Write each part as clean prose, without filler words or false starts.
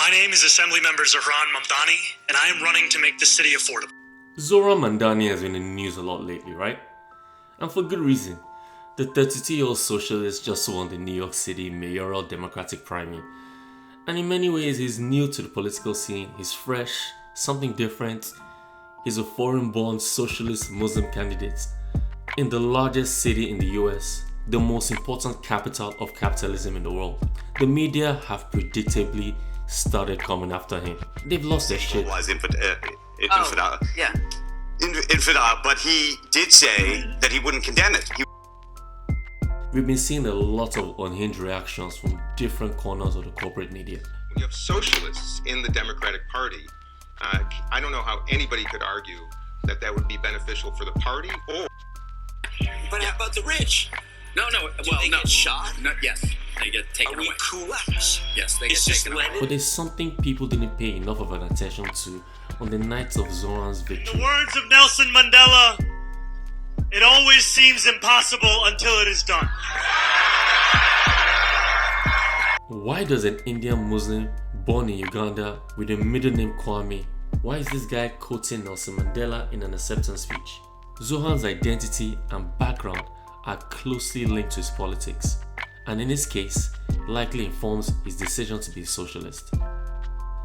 My name is Assemblymember Zohran Mamdani, and I am running to make the city affordable. Zohran Mamdani has been in the news a lot lately, right? And for good reason. The 32-year-old socialist just won the New York City mayoral Democratic primary. And in many ways, he's new to the political scene, he's fresh, something different. He's a foreign-born socialist Muslim candidate in the largest city in the US, the most important capital of capitalism in the world. The media have predictably started coming after him. They've lost their shit. Infidel. Yeah. Infidel, but he did say that he wouldn't condemn it. We've been seeing a lot of unhinged reactions from different corners of the corporate media. When you have socialists in the Democratic Party, I don't know how anybody could argue that that would be beneficial for the party or... But how about the rich? No, They get shot? No, yes, they get taken away. Kulaks? Yes, they get taken away. But there's something people didn't pay enough of an attention to on the night of Zohran's In victory. the words of Nelson Mandela, it always seems impossible until it is done. Why does an Indian Muslim born in Uganda with a middle name Kwame, why is this guy quoting Nelson Mandela in an acceptance speech? Zohran's identity and background are closely linked to his politics, and in this case, likely informs his decision to be a socialist.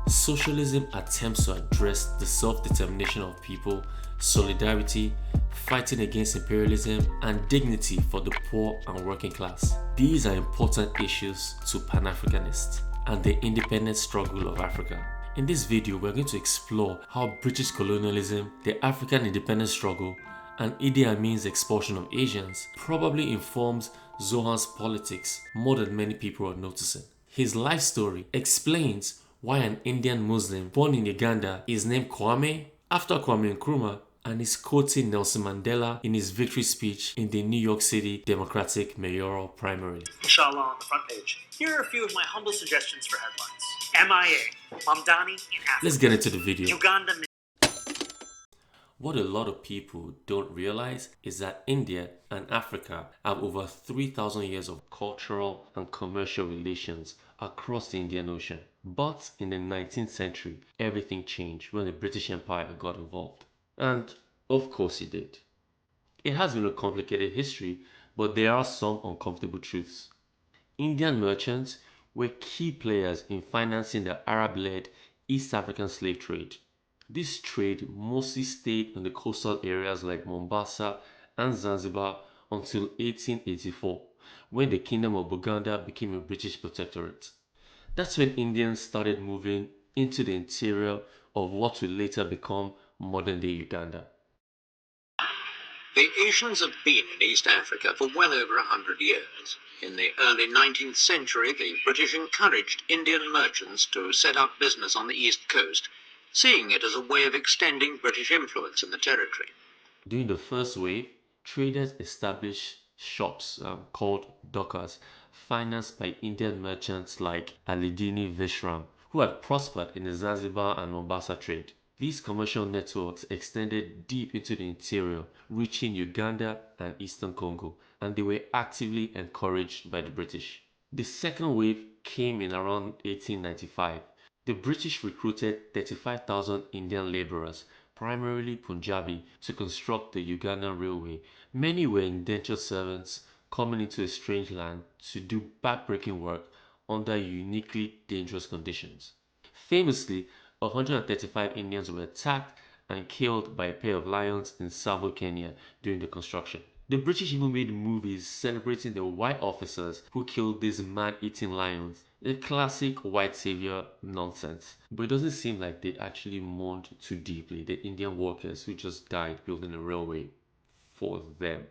Socialism attempts to address the self-determination of people, solidarity, fighting against imperialism, and dignity for the poor and working class. These are important issues to Pan-Africanists and the independent struggle of Africa. In this video, we're going to explore how British colonialism, the African independence struggle, and Idi Amin's expulsion of Asians probably informs Zohran's politics more than many people are noticing. His life story explains why an Indian Muslim born in Uganda is named Kwame after Kwame Nkrumah and is quoting Nelson Mandela in his victory speech in the New York City Democratic mayoral primary. Inshallah on the front page. Here are a few of my humble suggestions for headlines. MIA, Mamdani in Africa. Let's get into the video. Uganda. What a lot of people don't realize is that India and Africa have over 3,000 years of cultural and commercial relations across the Indian Ocean. But in the 19th century, everything changed when the British Empire got involved. And of course it did. It has been a complicated history, but there are some uncomfortable truths. Indian merchants were key players in financing the Arab-led East African slave trade. This trade mostly stayed in the coastal areas like Mombasa and Zanzibar until 1884, when the Kingdom of Uganda became a British protectorate. That's when Indians started moving into the interior of what would later become modern-day Uganda. The Asians have been in East Africa for well over 100 years. In the early 19th century, the British encouraged Indian merchants to set up business on the east coast, seeing it as a way of extending British influence in the territory. During the first wave, traders established shops called dockers, financed by Indian merchants like Alidini Vishram, who had prospered in the Zanzibar and Mombasa trade. These commercial networks extended deep into the interior, reaching Uganda and Eastern Congo, and they were actively encouraged by the British. The second wave came in around 1895. The British recruited 35,000 Indian laborers, primarily Punjabi, to construct the Ugandan railway. Many were indentured servants coming into a strange land to do backbreaking work under uniquely dangerous conditions. Famously, 135 Indians were attacked and killed by a pair of lions in Tsavo, Kenya during the construction. The British even made movies celebrating the white officers who killed these man-eating lions. A classic white savior nonsense. But it doesn't seem like they actually mourned too deeply the Indian workers who just died building a railway for them.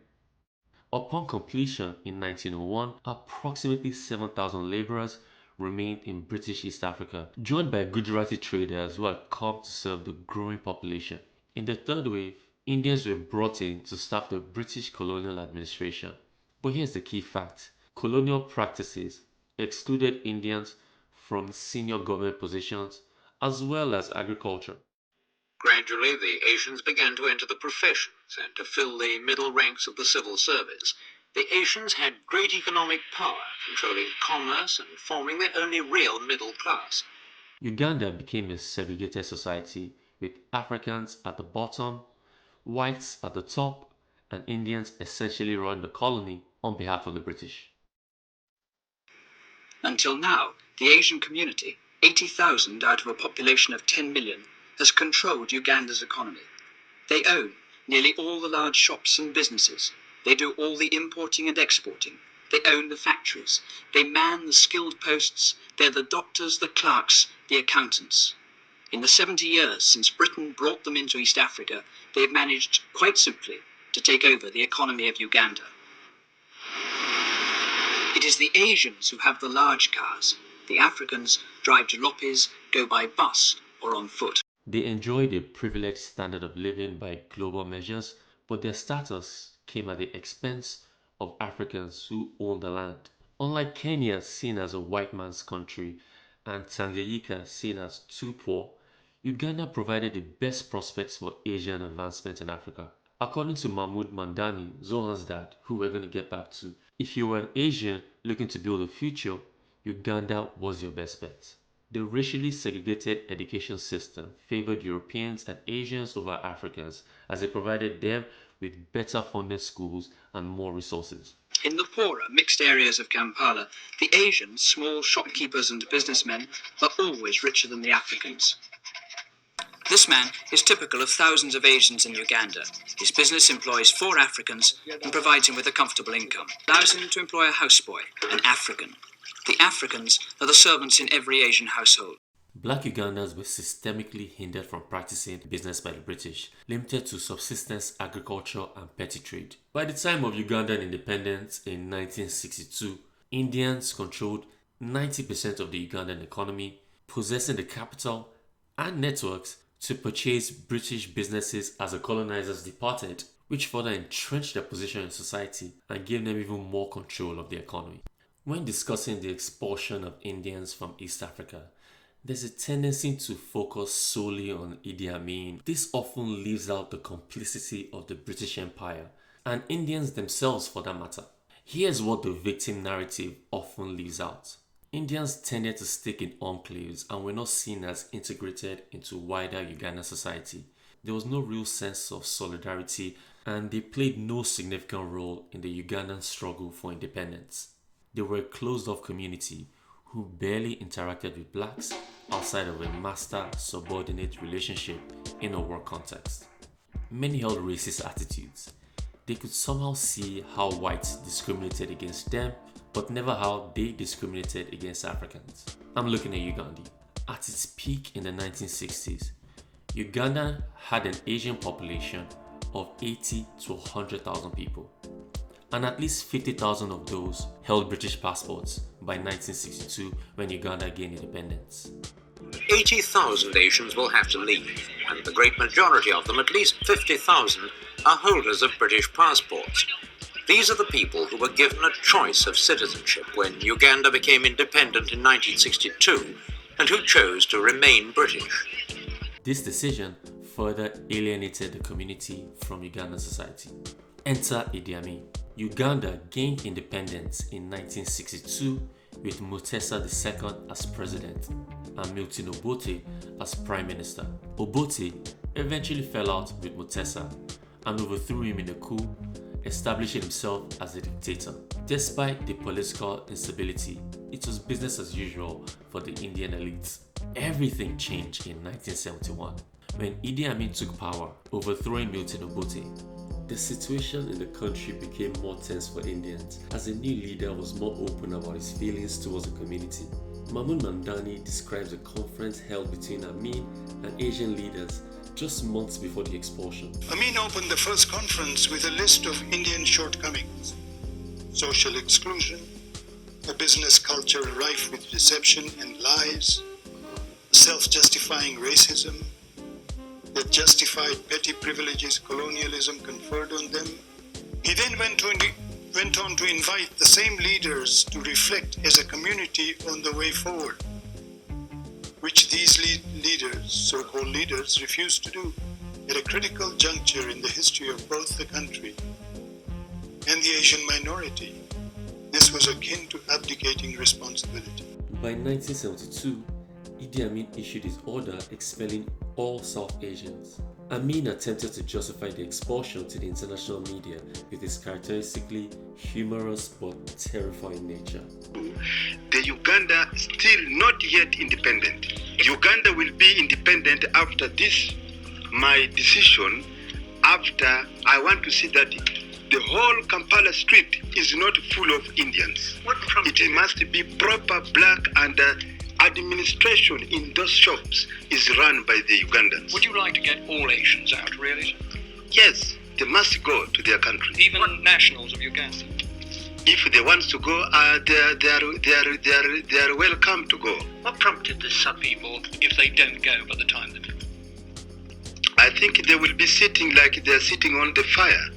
Upon completion in 1901, approximately 7,000 laborers remained in British East Africa, joined by Gujarati traders who had come to serve the growing population. In the third wave, Indians were brought in to staff the British colonial administration. But here's the key fact. Colonial practices excluded Indians from senior government positions as well as agriculture. Gradually, the Asians began to enter the professions and to fill the middle ranks of the civil service. The Asians had great economic power, controlling commerce and forming the only real middle class. Uganda became a segregated society with Africans at the bottom, whites at the top, and Indians essentially run the colony on behalf of the British. Until now, the Asian community, 80,000 out of a population of 10 million, has controlled Uganda's economy. They own nearly all the large shops and businesses. They do all the importing and exporting. They own the factories. They man the skilled posts. They're the doctors, the clerks, the accountants. In the 70 years since Britain brought them into East Africa, they've managed, quite simply, to take over the economy of Uganda. It is the Asians who have the large cars. The Africans drive jalopies, go by bus or on foot. They enjoyed a privileged standard of living by global measures, but their status came at the expense of Africans who owned the land. Unlike Kenya, seen as a white man's country, and Tanganyika, seen as too poor, Uganda provided the best prospects for Asian advancement in Africa. According to Zohran Mamdani, Zohran's dad, who we're going to get back to, if you were an Asian looking to build a future, Uganda was your best bet. The racially segregated education system favored Europeans and Asians over Africans, as it provided them with better funded schools and more resources. In the poorer, mixed areas of Kampala, the Asians, small shopkeepers and businessmen, are always richer than the Africans. This man is typical of thousands of Asians in Uganda. His business employs 4 Africans and provides him with a comfortable income. Allows him to employ a houseboy, an African. The Africans are the servants in every Asian household. Black Ugandans were systemically hindered from practicing business by the British, limited to subsistence agriculture and petty trade. By the time of Ugandan independence in 1962, Indians controlled 90% of the Ugandan economy, possessing the capital and networks to purchase British businesses as the colonizers departed, which further entrenched their position in society and gave them even more control of the economy. When discussing the expulsion of Indians from East Africa, there's a tendency to focus solely on Idi Amin. This often leaves out the complicity of the British Empire and Indians themselves for that matter. Here's what the victim narrative often leaves out. Indians tended to stick in enclaves and were not seen as integrated into wider Ugandan society. There was no real sense of solidarity and they played no significant role in the Ugandan struggle for independence. They were a closed-off community who barely interacted with blacks outside of a master-subordinate relationship in a work context. Many held racist attitudes. They could somehow see how whites discriminated against them, but never how they discriminated against Africans. I'm looking at Uganda. At its peak in the 1960s, Uganda had an Asian population of 80 to 100,000 people, and at least 50,000 of those held British passports by 1962 when Uganda gained independence. 80,000 Asians will have to leave, and the great majority of them, at least 50,000, are holders of British passports. These are the people who were given a choice of citizenship when Uganda became independent in 1962 and who chose to remain British. This decision further alienated the community from Ugandan society. Enter Idi Amin. Uganda gained independence in 1962 with Mutesa II as president and Milton Obote as prime minister. Obote eventually fell out with Mutesa and overthrew him in a coup, establishing himself as a dictator. Despite the political instability, it was business as usual for the Indian elites. Everything changed in 1971 when Idi Amin took power, overthrowing Milton Obote. The situation in the country became more tense for Indians as the new leader was more open about his feelings towards the community. Zohran Mamdani describes a conference held between Amin and Asian leaders just months before the expulsion. Amin opened the first conference with a list of Indian shortcomings: social exclusion, a business culture rife with deception and lies, self-justifying racism that justified petty privileges colonialism conferred on them. He then went on to invite the same leaders to reflect as a community on the way forward, which these leaders, so-called leaders, refused to do at a critical juncture in the history of both the country and the Asian minority. This was akin to abdicating responsibility. By 1972, Idi Amin issued his order expelling all South Asians. Amin attempted to justify the expulsion to the international media with his characteristically humorous but terrifying nature. The Uganda is still not yet independent. Uganda will be independent after this, my decision, after I want to see that the whole Kampala street is not full of Indians. It must be proper black and administration in those shops is run by the Ugandans. Would you like to get all Asians out, really? Yes, they must go to their country. Even nationals of Uganda? If they want to go, they are welcome to go. What prompted this upheaval if they don't go by the time that... I think they will be sitting like they are sitting on the fire.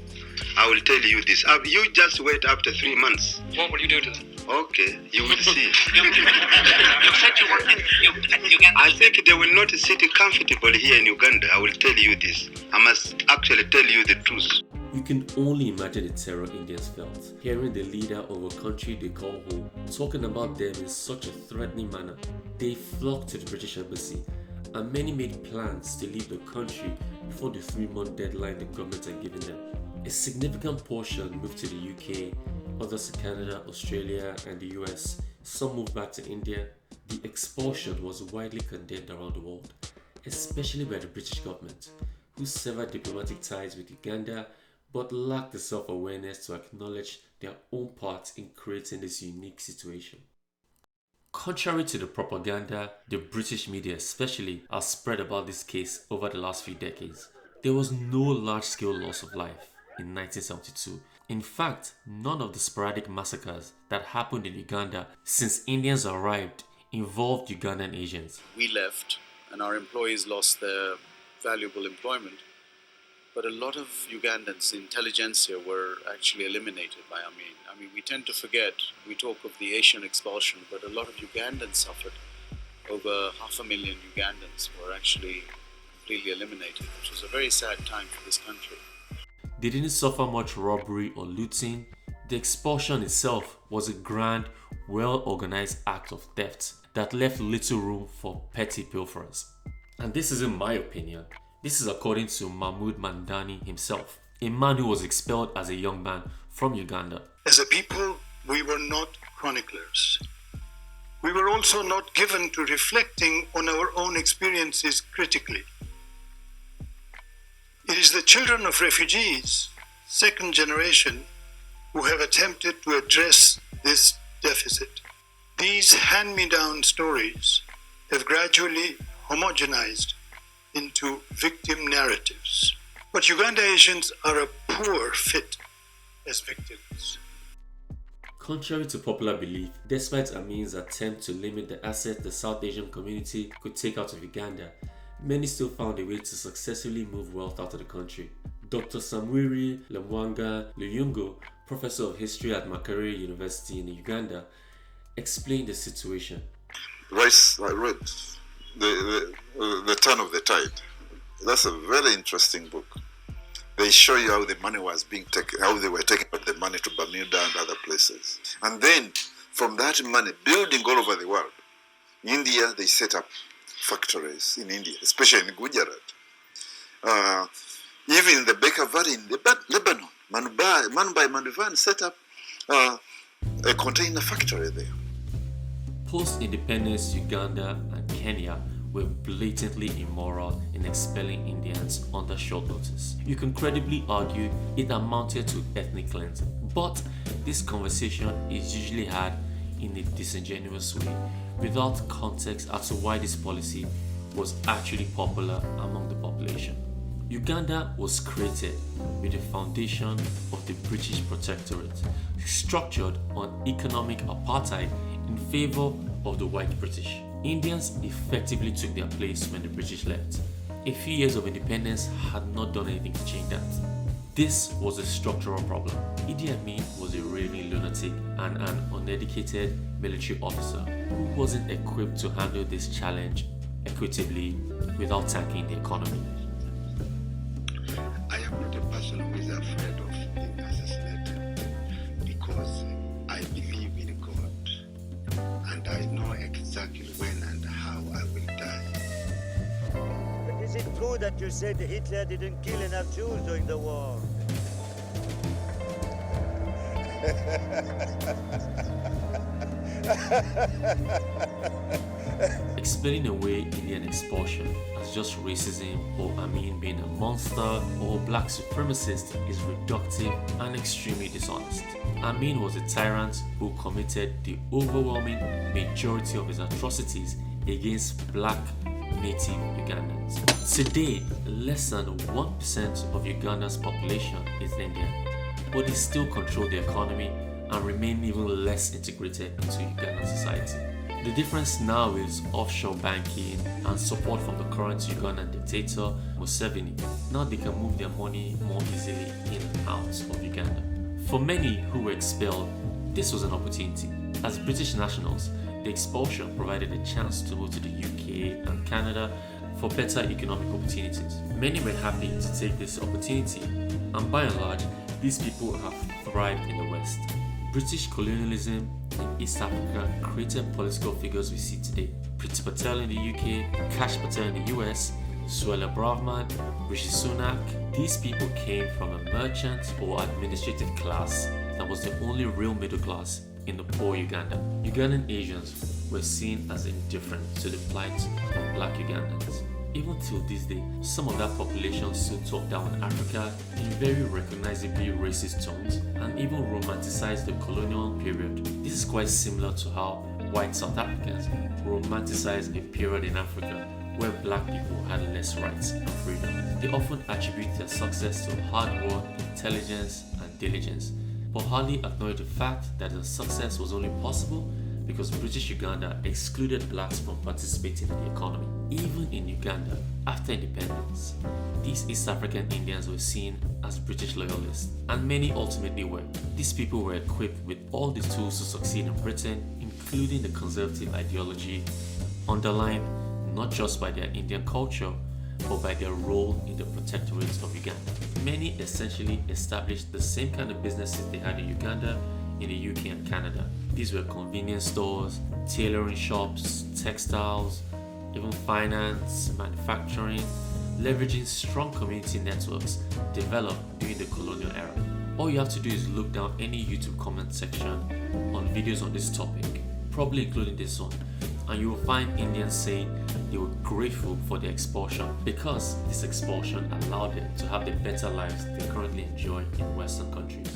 I will tell you this. You just wait after 3 months. What will you do to them? Okay, you will see. You said you wanted Uganda. I think they will not sit comfortable here in Uganda. I will tell you this. I must actually tell you the truth. You can only imagine the terror Indians felt, hearing the leader of a country they call home talking about them in such a threatening manner. They flocked to the British embassy, and many made plans to leave the country before the 3-month deadline the government had given them. A significant portion moved to the UK, others to Canada, Australia, and the US. Some moved back to India. The expulsion was widely condemned around the world, especially by the British government, who severed diplomatic ties with Uganda but lacked the self-awareness to acknowledge their own part in creating this unique situation. Contrary to the propaganda the British media especially has spread about this case over the last few decades, there was no large-scale loss of life in 1972. In fact, none of the sporadic massacres that happened in Uganda since Indians arrived involved Ugandan Asians. We left and our employees lost their valuable employment, but a lot of Ugandans, intelligentsia, were actually eliminated by Amin. I mean, we tend to forget, we talk of the Asian expulsion, but a lot of Ugandans suffered. Over 500,000 Ugandans were actually completely eliminated, which was a very sad time for this country. They didn't suffer much robbery or looting. The expulsion itself was a grand, well-organized act of theft that left little room for petty pilferers. And this isn't my opinion. This is according to Zohran Mamdani himself, a man who was expelled as a young man from Uganda. As a people, we were not chroniclers. We were also not given to reflecting on our own experiences critically. It is the children of refugees, second generation, who have attempted to address this deficit. These hand-me-down stories have gradually homogenized into victim narratives. But Uganda Asians are a poor fit as victims. Contrary to popular belief, despite Amin's attempt to limit the assets the South Asian community could take out of Uganda, many still found a way to successfully move wealth out of the country. Dr. Samwiri Lemwanga Luyungo, professor of history at Makerere University in Uganda, explained the situation. Rice, I read the Turn of the Tide. That's a very interesting book. They show you how the money was being taken, how they were taking the money to Bermuda and other places. And then, from that money, building all over the world. In India, they set up factories in India, especially in Gujarat. Even in the Bekaa Valley in Lebanon, Manuban set up a container factory there. Post-independence, Uganda and Kenya were blatantly immoral in expelling Indians under short notice. You can credibly argue it amounted to ethnic cleansing, but this conversation is usually had in a disingenuous way, without context as to why this policy was actually popular among the population. Uganda was created with the foundation of the British Protectorate, structured on economic apartheid in favor of the white British. Indians effectively took their place when the British left. A few years of independence had not done anything to change that. This was a structural problem. Idi Amin was a raving lunatic and an uneducated military officer who wasn't equipped to handle this challenge equitably without tanking the economy. I am not a person who is afraid of being assassinated because I believe in God and I know exactly when and how I will Is it true that you said Hitler didn't kill enough Jews during the war? Explaining away Indian expulsion as just racism or Amin being a monster or black supremacist is reductive and extremely dishonest. Amin was a tyrant who committed the overwhelming majority of his atrocities against black native Ugandans. Today, less than 1% of Uganda's population is Indian, but they still control the economy and remain even less integrated into Ugandan society. The difference now is offshore banking and support from the current Ugandan dictator Museveni. Now they can move their money more easily in and out of Uganda. For many who were expelled, this was an opportunity. As British nationals, the expulsion provided a chance to move to the UK and Canada for better economic opportunities. Many were happy to take this opportunity, and by and large, these people have thrived in the West. British colonialism in East Africa created political figures we see today. Priti Patel in the UK, Kash Patel in the US, Suella Braverman, Rishi Sunak. These people came from a merchant or administrative class that was the only real middle class in the poor Uganda. Ugandan Asians were seen as indifferent to the plight of black Ugandans. Even till this day, some of that population still talk down on Africa in very recognizably racist tones and even romanticize the colonial period. This is quite similar to how white South Africans romanticize a period in Africa where black people had less rights and freedom. They often attribute their success to hard work, intelligence, and diligence, but hardly acknowledge the fact that their success was only possible because British Uganda excluded blacks from participating in the economy. Even in Uganda, after independence, these East African Indians were seen as British loyalists, and many ultimately were. These people were equipped with all the tools to succeed in Britain, including the conservative ideology, underlined not just by their Indian culture, but by their role in the protectorate of Uganda. Many essentially established the same kind of businesses they had in Uganda, in the UK and Canada. These were convenience stores, tailoring shops, textiles, even finance, manufacturing, leveraging strong community networks developed during the colonial era. All you have to do is look down any YouTube comment section on videos on this topic, probably including this one, and you will find Indians saying they were grateful for the expulsion because this expulsion allowed them to have the better lives they currently enjoy in Western countries.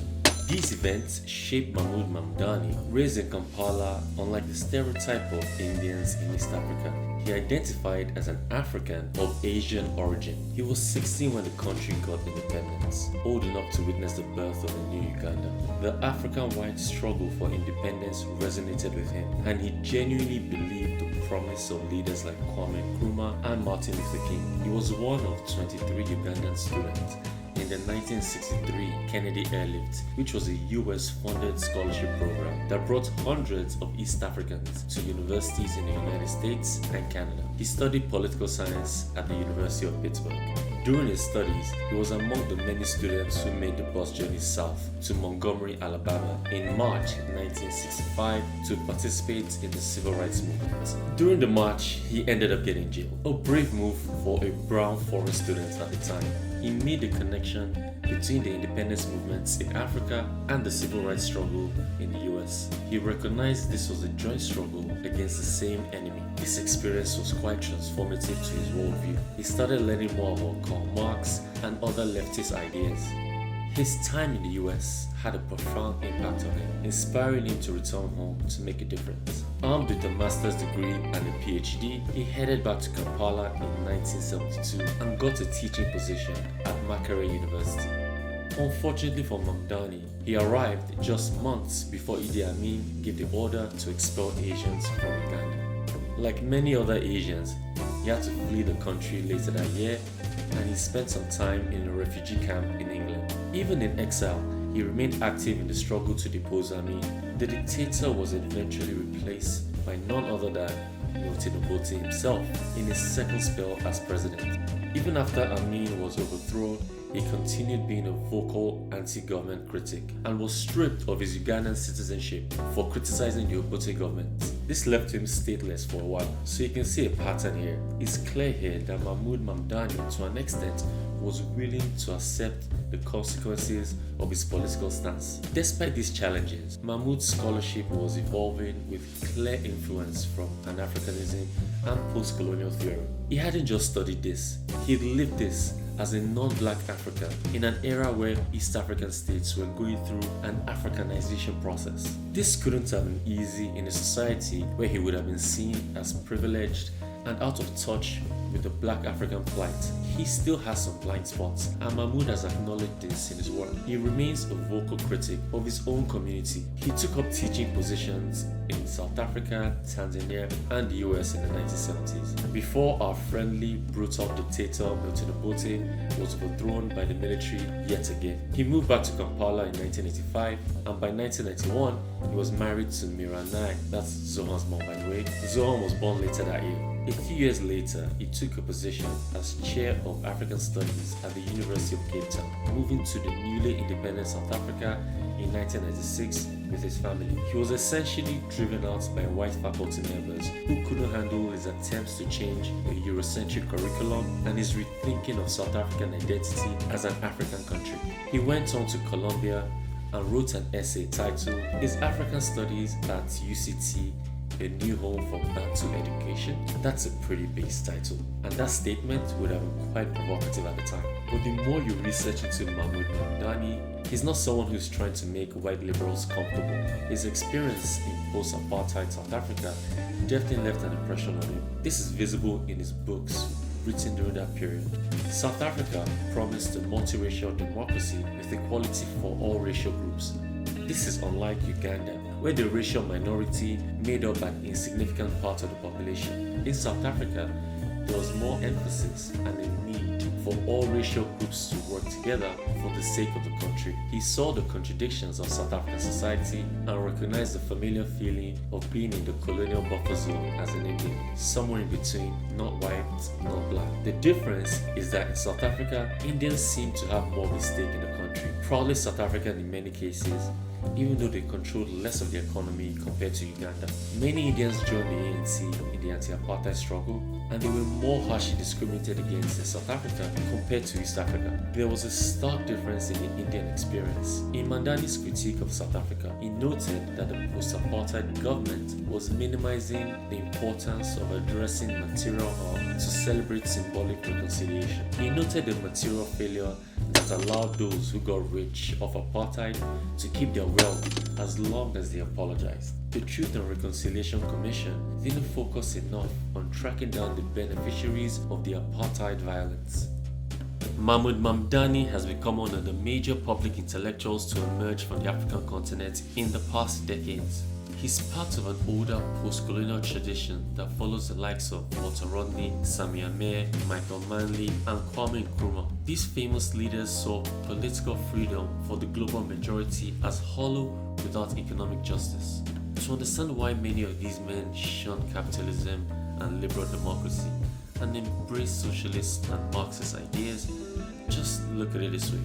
These events shaped Mahmoud Mamdani, raised in Kampala, unlike the stereotype of Indians in East Africa. He identified as an African of Asian origin. He was 16 when the country got independence, old enough to witness the birth of the new Uganda. The African-wide struggle for independence resonated with him, and he genuinely believed the promise of leaders like Kwame Nkrumah and Martin Luther King. He was one of 23 Ugandan students in the 1963 Kennedy Airlift, which was a US-funded scholarship program that brought hundreds of East Africans to universities in the United States and Canada. He studied political science at the University of Pittsburgh. During his studies, he was among the many students who made the bus journey south to Montgomery, Alabama in March 1965 to participate in the civil rights movement. During the march, he ended up getting jailed. A brave move for a brown foreign student at the time. He made a connection between the independence movements in Africa and the civil rights struggle in the US. He recognized this was a joint struggle against the same enemy. This experience was quite transformative to his worldview. He started learning more about Karl Marx and other leftist ideas. His time in the US had a profound impact on him, inspiring him to return home to make a difference. Armed with a master's degree and a PhD, he headed back to Kampala in 1972 and got a teaching position at Makerere University. Unfortunately for Mamdani, he arrived just months before Idi Amin gave the order to expel Asians from Uganda. Like many other Asians, he had to flee the country later that year, and he spent some time in a refugee camp in England. Even in exile, he remained active in the struggle to depose Amin. The dictator was eventually replaced by none other than Obote himself in his second spell as president. Even after Amin was overthrown, he continued being a vocal anti-government critic and was stripped of his Ugandan citizenship for criticizing the Obote government. This left him stateless for a while, so you can see a pattern here. It's clear here that Mahmoud Mamdani, to an extent, was willing to accept the consequences of his political stance. Despite these challenges, Mahmoud's scholarship was evolving with clear influence from Pan-Africanism and post-colonial theory. He hadn't just studied this, he'd lived this as a non-black African in an era where East African states were going through an Africanization process. This couldn't have been easy in a society where he would have been seen as privileged and out of touch with the black African plight. He still has some blind spots, and Mahmoud has acknowledged this in his work. He remains a vocal critic of his own community. He took up teaching positions in South Africa, Tanzania, and the US in the 1970s. Before our friendly, brutal dictator Milton Obote was overthrown by the military yet again. He moved back to Kampala in 1985, and by 1991, he was married to Miranai, that's Zohran's mom by the way. Zohran was born later that year. A few years later, he took a position as Chair of African Studies at the University of Cape Town, moving to the newly independent South Africa in 1996 with his family. He was essentially driven out by white faculty members who couldn't handle his attempts to change the Eurocentric curriculum and his rethinking of South African identity as an African country. He went on to Columbia and wrote an essay titled "Is African Studies at UCT a New Home for Bantu Education?" That's a pretty base title, and that statement would have been quite provocative at the time. But the more you research into Mahmoud Mamdani, he's not someone who's trying to make white liberals comfortable. His experience in post-apartheid South Africa definitely left an impression on him. This is visible in his books written during that period. South Africa promised a multiracial democracy with equality for all racial groups. This is unlike Uganda, where the racial minority made up an insignificant part of the population. In South Africa, there was more emphasis and a need for all racial groups to work together for the sake of the country. He saw the contradictions of South African society and recognized the familiar feeling of being in the colonial buffer zone as an Indian, somewhere in between, not white, not black. The difference is that in South Africa, Indians seem to have more of a stake in the country, proudly South African in many cases, even though they controlled less of the economy compared to Uganda. Many Indians joined the ANC in the anti-apartheid struggle, and they were more harshly discriminated against in South Africa compared to East Africa. There was a stark difference in the Indian experience. In Mamdani's critique of South Africa, he noted that the post-apartheid government was minimizing the importance of addressing material harm to celebrate symbolic reconciliation. He noted the material failure that allowed those who got rich off apartheid to keep their wealth as long as they apologized. The Truth and Reconciliation Commission didn't focus enough on tracking down the beneficiaries of the apartheid violence. Mahmoud Mamdani has become one of the major public intellectuals to emerge from the African continent in the past decades. He's part of an older post-colonial tradition that follows the likes of Walter Rodney, Samia Mir, Michael Manley, and Kwame Nkrumah. These famous leaders saw political freedom for the global majority as hollow without economic justice. To understand why many of these men shunned capitalism and liberal democracy and embraced socialist and Marxist ideas, just look at it this way.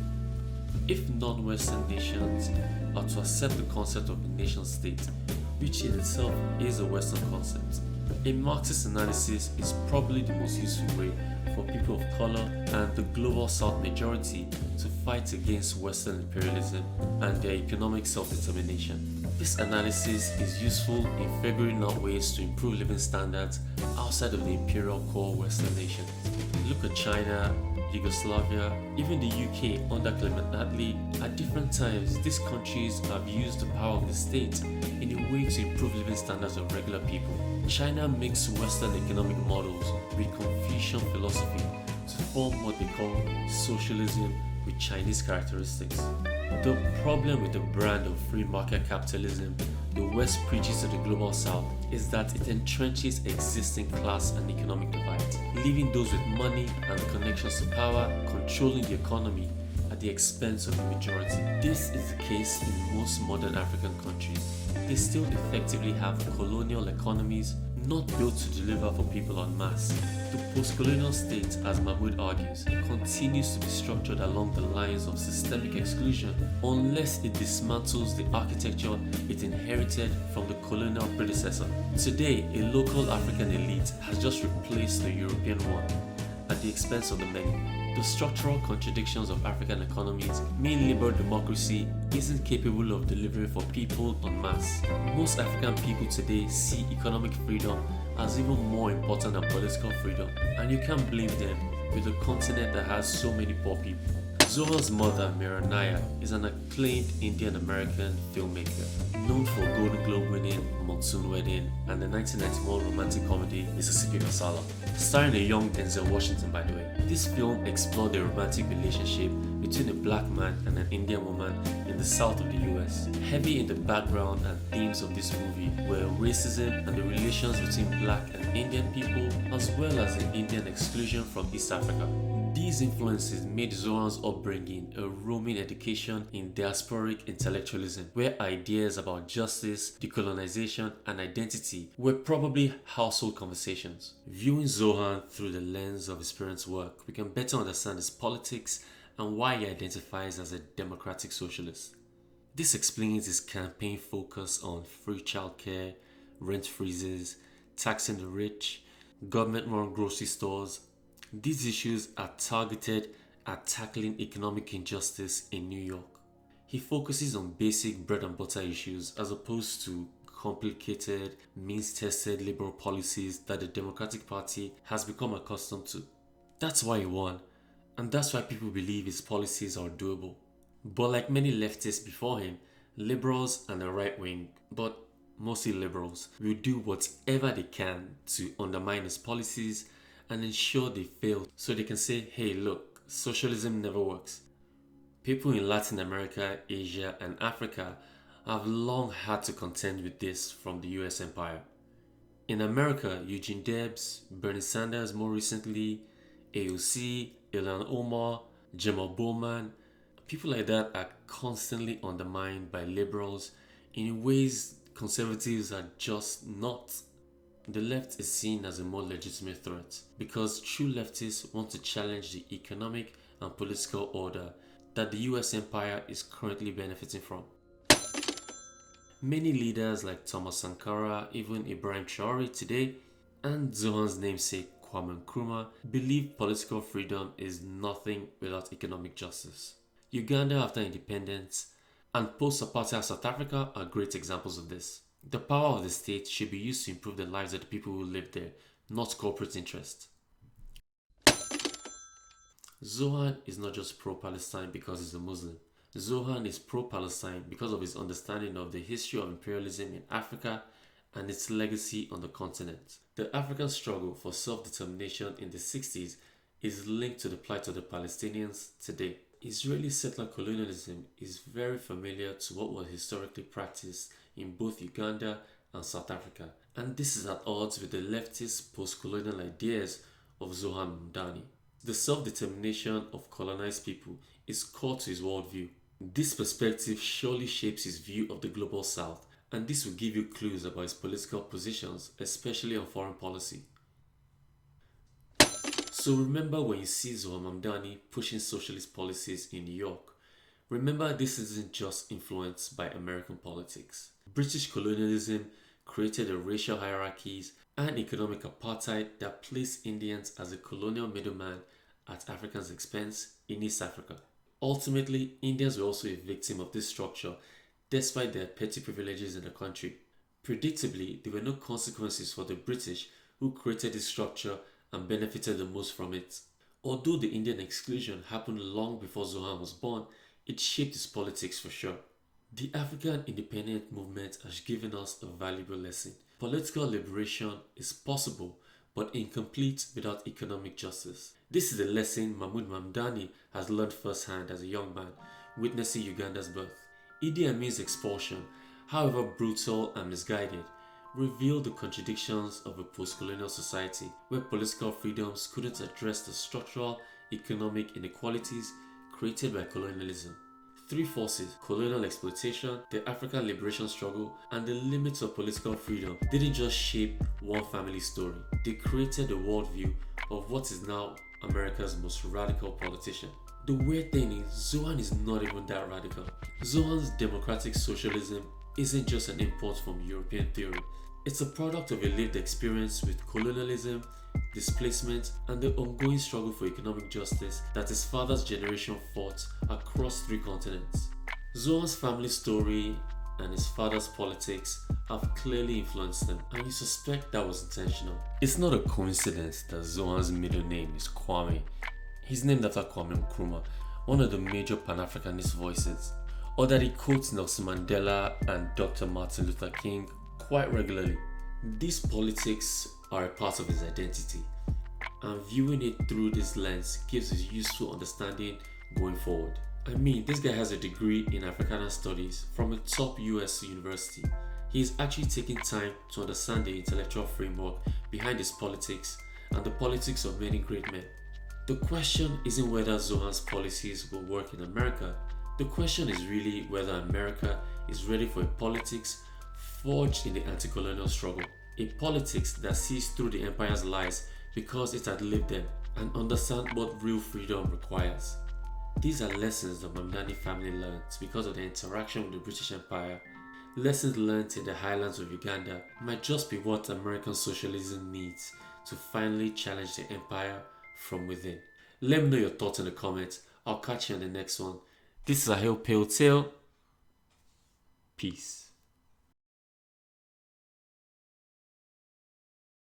If non-Western nations are to accept the concept of a nation-state, which in itself is a Western concept, a Marxist analysis is probably the most useful way for people of color and the global South majority to fight against Western imperialism and their economic self-determination. This analysis is useful in figuring out ways to improve living standards outside of the imperial core Western nations. Look at China, Yugoslavia, even the UK under Clement Attlee. At different times, these countries have used the power of the state in a way to improve living standards of regular people. China mixed Western economic models with Confucian philosophy to form what they call socialism with Chinese characteristics. The problem with the brand of free market capitalism the West preaches to the global South is that it entrenches existing class and economic divides, leaving those with money and connections to power controlling the economy at the expense of the majority. This is the case in most modern African countries. they still effectively have colonial economies not built to deliver for people en masse. The post-colonial state, as Mahmoud argues, continues to be structured along the lines of systemic exclusion unless it dismantles the architecture it inherited from the colonial predecessor. Today, a local African elite has just replaced the European one at the expense of the many. The structural contradictions of African economies mean liberal democracy isn't capable of delivering for people en masse. Most African people today see economic freedom as even more important than political freedom, and you can't blame them with a continent that has so many poor people. Zohran's mother, Miranaya, is an acclaimed Indian-American filmmaker, known for Golden Globe winning Monsoon Wedding and the 1991 romantic comedy Mississippi Masala, starring a young Denzel Washington, by the way. This film explored the romantic relationship between a black man and an Indian woman in the south of the US. Heavy in the background and themes of this movie were racism and the relations between black and Indian people, as well as the Indian exclusion from East Africa. These influences made Zohran's upbringing a roaming education in diasporic intellectualism, where ideas about justice, decolonization, and identity were probably household conversations. Viewing Zohran through the lens of his parents' work, we can better understand his politics and why he identifies as a democratic socialist. This explains his campaign focus on free childcare, rent freezes, taxing the rich, government-run grocery stores. These issues are targeted at tackling economic injustice in New York. He focuses on basic bread and butter issues as opposed to complicated, means-tested liberal policies that the Democratic Party has become accustomed to. That's why he won, and that's why people believe his policies are doable. But like many leftists before him, liberals and the right wing, but mostly liberals, will do whatever they can to undermine his policies and ensure they fail so they can say, hey look, socialism never works. People in Latin America, Asia and Africa have long had to contend with this from the US empire. In America, Eugene Debs, Bernie Sanders more recently, AOC, Ilhan Omar, Jamal Bowman, people like that are constantly undermined by liberals in ways conservatives are just not. The left is seen as a more legitimate threat because true leftists want to challenge the economic and political order that the US empire is currently benefiting from. Many leaders like Thomas Sankara, even Ibrahim Traore today, and Zohran's namesake Kwame Nkrumah believe political freedom is nothing without economic justice. Uganda after independence and post-apartheid South Africa are great examples of this. The power of the state should be used to improve the lives of the people who live there, not corporate interests. Zohran is not just pro-Palestine because he's a Muslim. Zohran is pro-Palestine because of his understanding of the history of imperialism in Africa and its legacy on the continent. The African struggle for self-determination in the 60s is linked to the plight of the Palestinians today. Israeli settler colonialism is very familiar to what was historically practiced in both Uganda and South Africa, and this is at odds with the leftist post-colonial ideas of Zohran Mamdani. The self-determination of colonized people is core to his worldview. This perspective surely shapes his view of the global South, and this will give you clues about his political positions, especially on foreign policy. So remember when you see Zohran Mamdani pushing socialist policies in New York, remember this isn't just influenced by American politics. British colonialism created the racial hierarchies and economic apartheid that placed Indians as a colonial middleman at Africans' expense in East Africa. Ultimately, Indians were also a victim of this structure despite their petty privileges in the country. Predictably, there were no consequences for the British who created this structure and benefited the most from it. Although the Indian exclusion happened long before Zohran was born, it shaped his politics for sure. The African independent movement has given us a valuable lesson. Political liberation is possible but incomplete without economic justice. This is a lesson Mahmoud Mamdani has learned firsthand as a young man, witnessing Uganda's birth. Idi Amin's expulsion, however brutal and misguided, revealed the contradictions of a post-colonial society where political freedoms couldn't address the structural economic inequalities created by colonialism. three forces: colonial exploitation, the African liberation struggle, and the limits of political freedom didn't just shape one family story. They created a worldview of what is now America's most radical politician. The weird thing is, Zohran is not even that radical. Zohran's democratic socialism isn't just an import from European theory. It's a product of a lived experience with colonialism, displacement, and the ongoing struggle for economic justice that his father's generation fought across 3 continents. Zohran's family story and his father's politics have clearly influenced him, and you suspect that was intentional. It's not a coincidence that Zohran's middle name is Kwame. He's named after Kwame Nkrumah, one of the major Pan-Africanist voices, or that he quotes Nelson Mandela and Dr. Martin Luther King quite regularly. These politics are a part of his identity, and viewing it through this lens gives us useful understanding going forward. I mean, this guy has a degree in Africana Studies from a top US university. He is actually taking time to understand the intellectual framework behind his politics and the politics of many great men. The question isn't whether Zohran's policies will work in America. The question is really whether America is ready for a politics forged in the anti-colonial struggle. A politics that sees through the empire's lies because it had lived them and understands what real freedom requires. These are lessons the Mamdani family learned because of their interaction with the British Empire. Lessons learned in the highlands of Uganda might just be what American socialism needs to finally challenge the empire from within. Let me know your thoughts in the comments. I'll catch you on the next one. This is A Hail Pale Tale. Peace.